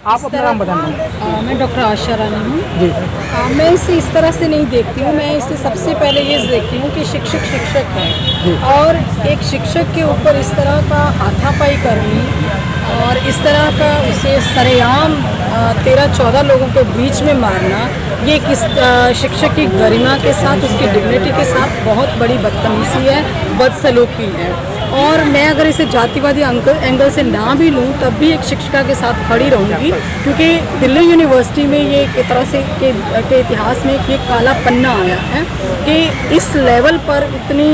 आप अपना नाम बताएं। मैं डॉक्टर आशा रानी हूँ। जी मैं इसे इस तरह से नहीं देखती हूँ। मैं इसे सबसे पहले ये देखती हूँ कि शिक्षक शिक्षक है, और एक शिक्षक के ऊपर इस तरह का हाथापाई करनी और इस तरह का उसे सरेआम 13-14 लोगों के बीच में मारना, ये किस शिक्षक की गरिमा के साथ, उसकी डिग्निटी के साथ बहुत बड़ी बदतमीजी है, बदसलूकी है। और मैं अगर इसे जातिवादी एंगल से ना भी लूँ तब भी एक शिक्षिका के साथ खड़ी रहूँगी, क्योंकि दिल्ली यूनिवर्सिटी में ये एक तरह से के इतिहास में ये काला पन्ना आया है कि इस लेवल पर इतनी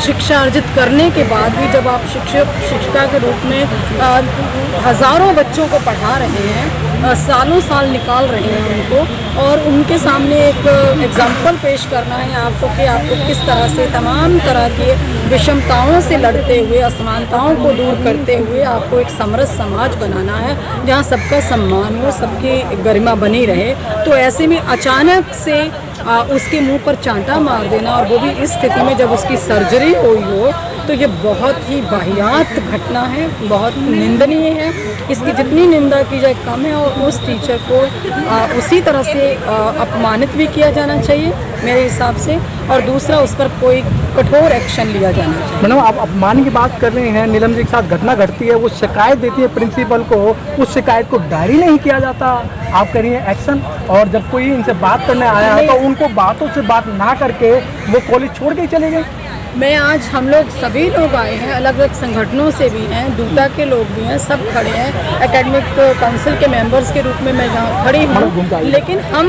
शिक्षा अर्जित करने के बाद भी जब आप शिक्षिका के रूप में हज़ारों बच्चों को पढ़ा रहे हैं, सालों साल निकाल रहे हैं उनको, और उनके सामने एक एग्जाम्पल पेश करना है आपको कि आपको किस तरह से तमाम तरह की विषमताओं से लड़ते हुए, असमानताओं को दूर करते हुए आपको एक समरस समाज बनाना है जहाँ सबका सम्मान हो, सबकी गरिमा बनी रहे। तो ऐसे में अचानक से उसके मुंह पर चांटा मार देना, और वो भी इस स्थिति में जब उसकी सर्जरी हुई हो, तो ये बहुत ही वाहियात घटना है, बहुत निंदनीय है। इसकी जितनी निंदा की जाए कम है, और उस टीचर को उसी तरह से अपमानित भी किया जाना चाहिए मेरे हिसाब से, और दूसरा उस पर कोई कठोर एक्शन लिया जाना चाहिए। मैडम, आप अपमान की बात कर रहे हैं। नीलम जी के साथ घटना घटती है, वो शिकायत देती है प्रिंसिपल को, उस शिकायत को डायरी नहीं किया जाता, आप करिए एक्शन। और जब कोई इनसे बात करने आया है तो उनको बातों से बात ना करके वो कॉलेज छोड़ के ही चले गए। मैं आज हम लोग सभी लोग आए हैं, अलग अलग संगठनों से भी हैं, दूटा के लोग भी हैं, सब खड़े हैं, एकेडमिक काउंसिल के मेंबर्स के रूप में मैं यहाँ खड़ी हूँ। लेकिन हम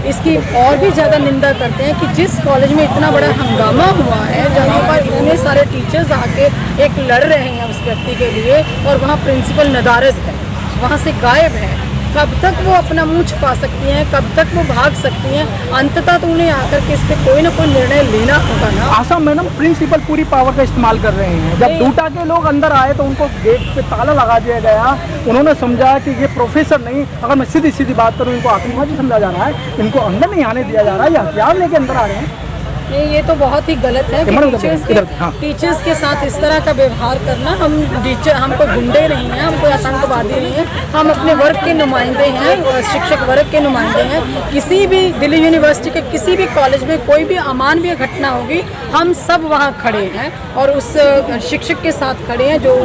इसकी और भी ज़्यादा निंदा करते हैं कि जिस कॉलेज में इतना बड़ा हंगामा हुआ है, जहाँ पर इतने सारे टीचर्स आके एक लड़ रहे हैं उस व्यक्ति के लिए, और वहाँ प्रिंसिपल नदारद है, वहाँ से गायब है, कब तक वो अपना मुंह छुपा सकती हैं, कब तक वो भाग सकती हैं? अंततः तो उन्हें आकर के इस पे कोई ना कोई निर्णय लेना होगा ना। आशा मैडम, प्रिंसिपल पूरी पावर का इस्तेमाल कर रहे हैं। जब दूटा के लोग अंदर आए तो उनको गेट पे ताला लगा दिया गया। उन्होंने समझा कि ये प्रोफेसर नहीं, अगर मैं सीधी सीधी बात करूँ, इनको आतंकवादी समझा जा रहा है, इनको अंदर नहीं आने दिया जा रहा है, ये हथियार लेके अंदर आ रहे हैं। ये तो बहुत ही गलत है कि टीचर्स के साथ इस तरह का व्यवहार करना। हमको गुंडे नहीं हैं, हम कोई आतंकवादी नहीं हैं, हम अपने वर्ग के नुमाइंदे हैं, शिक्षक वर्ग के नुमाइंदे हैं। किसी भी दिल्ली यूनिवर्सिटी के किसी भी कॉलेज में कोई भी अमानवीय घटना होगी, हम सब वहाँ खड़े हैं और उस शिक्षक के साथ खड़े हैं जो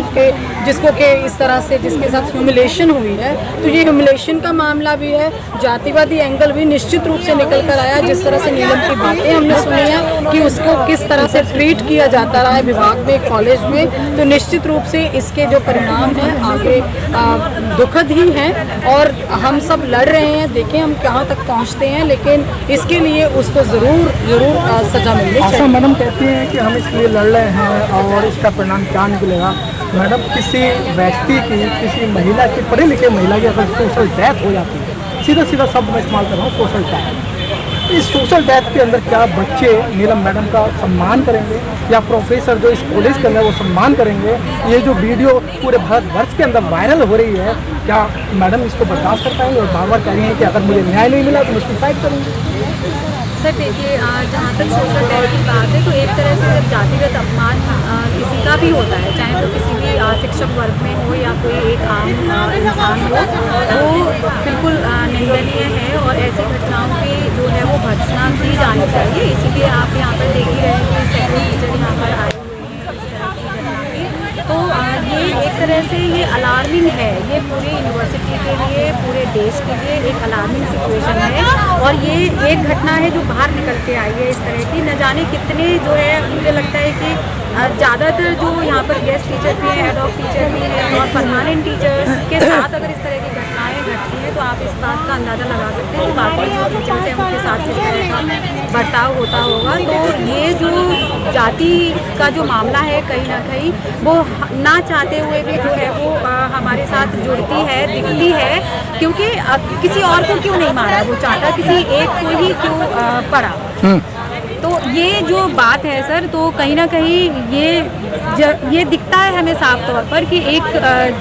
जिसको के इस तरह से जिसके साथ ह्यूमिलेशन हुई है। तो ये ह्यूमिलेशन का मामला भी है, जातिवादी एंगल भी निश्चित रूप से निकल कर आया। जिस तरह से नीलम की बातें हमने सुनी कि उसको किस तरह से ट्रीट किया जाता रहा है विभाग में, कॉलेज में, तो निश्चित रूप से इसके जो परिणाम हैं आगे दुखद ही हैं, और हम सब लड़ रहे हैं। देखें हम कहाँ तक पहुँचते हैं, लेकिन इसके लिए उसको ज़रूर सजा मिलनी चाहिए। मैडम कहती हैं कि हम इसलिए लड़ रहे हैं और इसका परिणाम क्या निकलेगा। मैडम, किसी व्यक्ति की, किसी महिला की, पढ़े लिखे महिला की अगर सोशल डेथ हो जाती है, सीधा सीधा शब्द मैं इस्तेमाल कर रहा हूँ, सोशल डेथ, इस सोशल डेथ के अंदर क्या बच्चे नीलम मैडम का सम्मान करेंगे, या प्रोफेसर जो इस कॉलेज के अंदर वो सम्मान करेंगे? ये जो वीडियो पूरे भारतवर्ष के अंदर वायरल हो रही है, क्या मैडम इसको बर्दाश्त कर पाएंगे? और बार बार कह रही हैं कि अगर मुझे न्याय नहीं मिला तो मैं सुसाइड करूँगी। सर देखिए, जहाँ तक सोशल डेथ की बात है, तो एक तरह से जब जातिगत अपमान किसी का भी होता है, चाहे वो किसी भी शिक्षक वर्ग में हो या कोई एक आम इंसान हो, वो बिल्कुल निंदनीय है, और ऐसी घटनाओं की जो है वो भर्त्सना की जानी चाहिए। इसीलिए आप यहाँ पर देख ही रहे हैं कि सैकड़ों टीचर यहाँ पर आए हुए हैं इस तरह की घटना की। तो ये एक तरह से ये अलार्मिंग है, ये पूरी यूनिवर्सिटी के लिए, पूरे देश के लिए एक अलार्मिंग सिचुएशन है, और ये एक घटना है जो बाहर निकल के आई है इस तरह की। न जाने कितने जो है, मुझे लगता है कि ज़्यादातर जो यहाँ पर गेस्ट टीचर भी हैं, एडॉक टीचर भी हैं, और परमानेंट टीचर्स के साथ अगर इस तरह की घटनाएं घटती हैं तो आप इस बात का अंदाज़ा लगा सकते हैं कि बाकी जो टीचर्स हैं उनके साथ किस तरह का बर्ताव होता होगा। तो ये जो जाति का जो मामला है, कहीं ना कहीं वो ना चाहते हुए भी जो है वो हमारे साथ जुड़ती है, दिखती है, क्योंकि किसी और को क्यों नहीं मारा, वो चाहता किसी एक को ही क्यों पड़ा। तो ये जो बात है सर, तो कहीं ना कहीं ये दिखता है हमें साफ तौर पर कि एक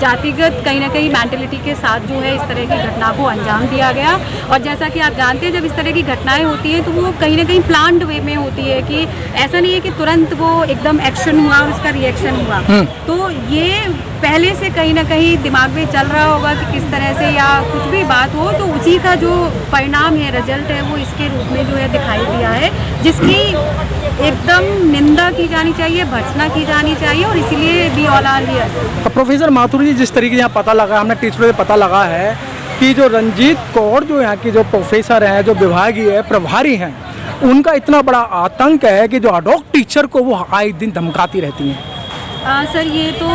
जातिगत कहीं ना कहीं मेंटलिटी के साथ जो है इस तरह की घटना को अंजाम दिया गया। और जैसा कि आप जानते हैं, जब इस तरह की घटनाएं होती हैं तो वो कहीं ना कहीं प्लान्ड वे में होती है, कि ऐसा नहीं है कि तुरंत वो एकदम एक्शन हुआ और उसका रिएक्शन हुआ। तो ये पहले से कहीं ना कहीं दिमाग में चल रहा होगा कि किस तरह से या कुछ भी बात हो, तो उसी का जो परिणाम है, रिजल्ट है, वो इसके रूप में जो है दिखाई दिया है, जिसकी एकदम निंदा की जानी चाहिए, भर्त्सना की जानी चाहिए। और इसीलिए we all are here. Professor Mathur ji, जिस तरीके से यहाँ पता लगा, हमने टीचरों से पता लगा है कि जो रंजीत कौर जो यहाँ की जो प्रोफेसर हैं, जो विभागीय है प्रभारी हैं, उनका इतना बड़ा आतंक है कि जो अडॉक टीचर को वो आए दिन धमकाती रहती हैं। सर ये तो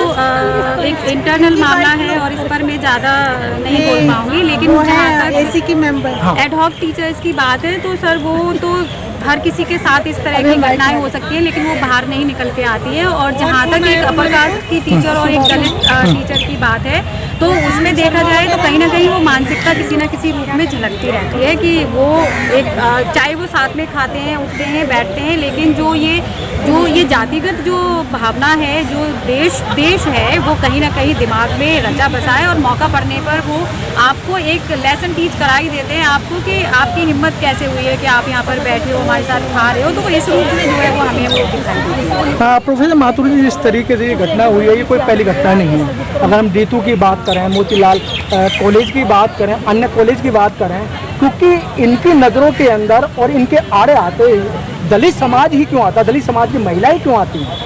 एक इंटरनल मामला है और इस पर मैं ज़्यादा नहीं बोल पाऊँगी, लेकिन जहाँ तक एसी की मेंबर एडहॉक टीचर्स की बात है, तो सर वो तो हर किसी के साथ इस तरह की घटनाएं हो सकती हैं, लेकिन वो बाहर नहीं निकल के आती है। और जहाँ तक एक अपर कास्ट की टीचर और एक दलित टीचर की बात है, तो उसमें देखा जाए तो कहीं ना कहीं वो मानसिकता किसी न किसी रूप में झलकती रहती है, कि वो एक चाहे वो साथ में खाते हैं, उठते हैं, बैठते हैं, लेकिन जो ये जातिगत जो भावना है, जो देश है, वो कहीं ना कहीं दिमाग में रचा बसा है। और मौका पड़ने पर वो आपको एक लेसन टीच करा ही देते हैं आपको, कि आपकी हिम्मत कैसे हुई है कि आप यहाँ पर बैठे हो, हमारे साथ खा रहे हो। तो इस रूप में जो है वो हमें वो दिखाई। प्रोफेसर माथुर जी, जिस तरीके से ये घटना हुई है, ये कोई पहली घटना नहीं है। अगर हम डीतू की बात करें, मोतीलाल कॉलेज की बात करें, अन्य कॉलेज की बात करें, क्योंकि इनकी नज़रों के अंदर और इनके आड़े आते दलित समाज ही क्यों आता, दलित समाज की महिलाएं क्यों आती हैं?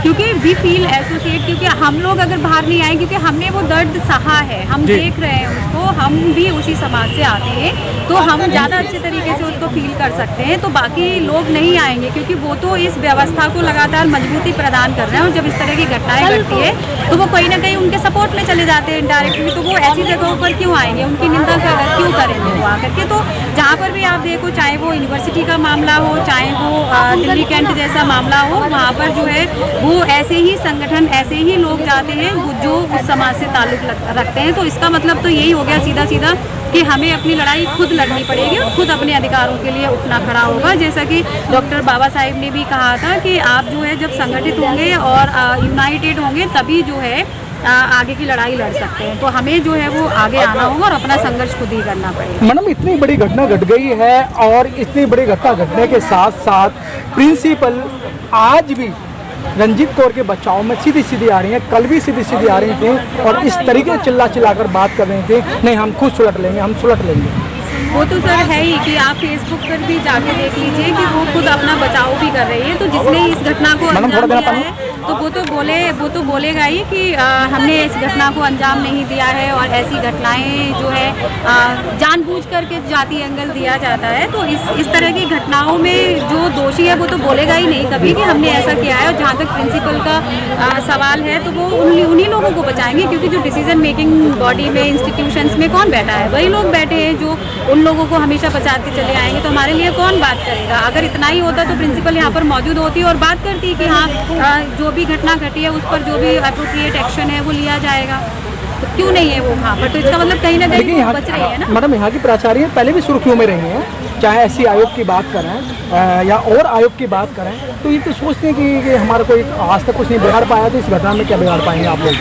क्योंकि वी फील एसोसिएट, क्योंकि हम लोग अगर बाहर नहीं आए, क्योंकि हमने वो दर्द सहा है, हम देख रहे हैं उसको, हम भी उसी समाज से आते हैं, तो हम ज़्यादा अच्छे तरीके से उसको फील कर सकते हैं। तो बाकी लोग नहीं आएंगे, क्योंकि वो तो इस व्यवस्था को लगातार मजबूती प्रदान कर रहे हैं, और जब इस तरह की घटनाएं घटती है तो वो कहीं ना कहीं उनके सपोर्ट में चले जाते हैं इनडायरेक्टली। तो वो ऐसी जगहों पर क्यों आएंगे, उनकी निंदा क्यों करेंगे वो आकर के? तो जहाँ पर भी आप देखो, चाहे वो यूनिवर्सिटी का मामला हो, चाहे वो दिल्ली कैंट जैसा मामला हो, वहाँ पर जो है वो ऐसे ही संगठन, ऐसे ही लोग जाते हैं जो उस समाज से ताल्लुक रखते हैं। तो इसका मतलब तो यही हो गया सीधा सीधा कि हमें अपनी लड़ाई खुद लड़नी पड़ेगी और खुद अपने अधिकारों के लिए उठना खड़ा होगा। जैसा कि डॉक्टर बाबा साहिब ने भी कहा था कि आप जो है जब संगठित होंगे और यूनाइटेड होंगे, तभी जो है आगे की लड़ाई लड़ सकते हैं। तो हमें जो है वो आगे आना होगा और अपना संघर्ष खुद ही करना पड़ेगा। मैडम, इतनी बड़ी घटना घट गई है, और इतनी बड़ी घटना घटने के साथ साथ प्रिंसिपल आज भी रंजीत कौर के बचाव में सीधी सीधी आ रही हैं, कल भी सीधी सीधी आ रही थी, और इस तरीके से चिल्ला चिल्लाकर बात कर रही थी, नहीं हम खुद सुलट लेंगे, हम सुलट लेंगे। वो तो सर है ही कि आप फेसबुक पर भी जाके देख लीजिए कि वो खुद अपना बचाव भी कर रही है। तो जिसने इस घटना को अंजाम दिया है, तो वो तो बोलेगा ही कि हमने इस घटना को अंजाम नहीं दिया है, और ऐसी घटनाएं जो है जानबूझ करके जाति एंगल दिया जाता है। तो इस तरह की घटनाओं में जो दोषी है वो तो बोलेगा ही नहीं कभी कि हमने ऐसा किया है। और जहाँ तक प्रिंसिपल का सवाल है, तो वो उन्हीं लोगों को बचाएंगे, क्योंकि जो डिसीजन मेकिंग बॉडी में, इंस्टीट्यूशंस में कौन बैठा है? वही लोग बैठे हैं जो उन लोगों को हमेशा बचाते चले आएंगे। तो हमारे लिए कौन बात करेगा? अगर इतना ही होता तो प्रिंसिपल यहाँ पर मौजूद होती और बात करती कि हाँ, जो भी घटना घटी है उस पर जो भी अप्रोप्रिएट एक्शन है वो लिया जाएगा। तो क्यों नहीं है वो वहाँ पर? तो इसका मतलब कहीं ना कहीं वो बच रही है ना। मैडम, यहाँ की प्राचार्य पहले भी सुर्खियों में रही हैं, चाहे ऐसी आयोग की बात करें या और आयोग की बात करें, तो ये तो सोचते हैं कि हमारा कोई आज तक कुछ नहीं बिगाड़ पाया, तो इस घटना में क्या बिगाड़ पाएंगे आप लोग?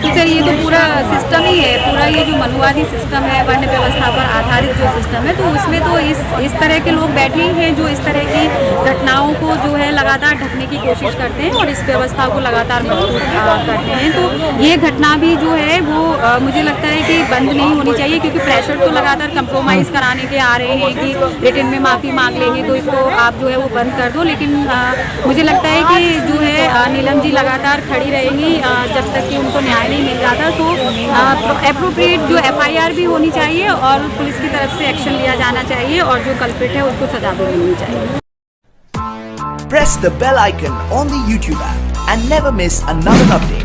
तो सर ये तो पूरा सिस्टम ही है, पूरा ये जो मनुवादी सिस्टम है, वर्ण व्यवस्था पर आधारित जो सिस्टम है, तो उसमें तो इस तरह के लोग बैठे ही हैं जो इस तरह की घटनाओं को जो है लगातार ढकने की कोशिश करते हैं और इस व्यवस्था को लगातार मजबूत करते हैं। तो ये घटना भी जो है वो मुझे लगता है कि बंद नहीं होनी चाहिए, क्योंकि प्रेशर तो लगातार कंप्रोमाइज़ कराने के आ रहे हैं कि रिटन में माफ़ी मांग लेंगे तो इसको आप जो है वो बंद कर दो। लेकिन मुझे लगता है कि जो है नीलम जी लगातार खड़ी रहेंगी जब तक कि उनको न्याय नहीं मिल जाता। तो एप्रोप्रिएट जो FIR भी होनी चाहिए और पुलिस की तरफ से एक्शन लिया जाना चाहिए, और जो कल्प्रिट है उसको सजा भी मिलनी चाहिए। Press the bell icon on the YouTube app and never miss another update.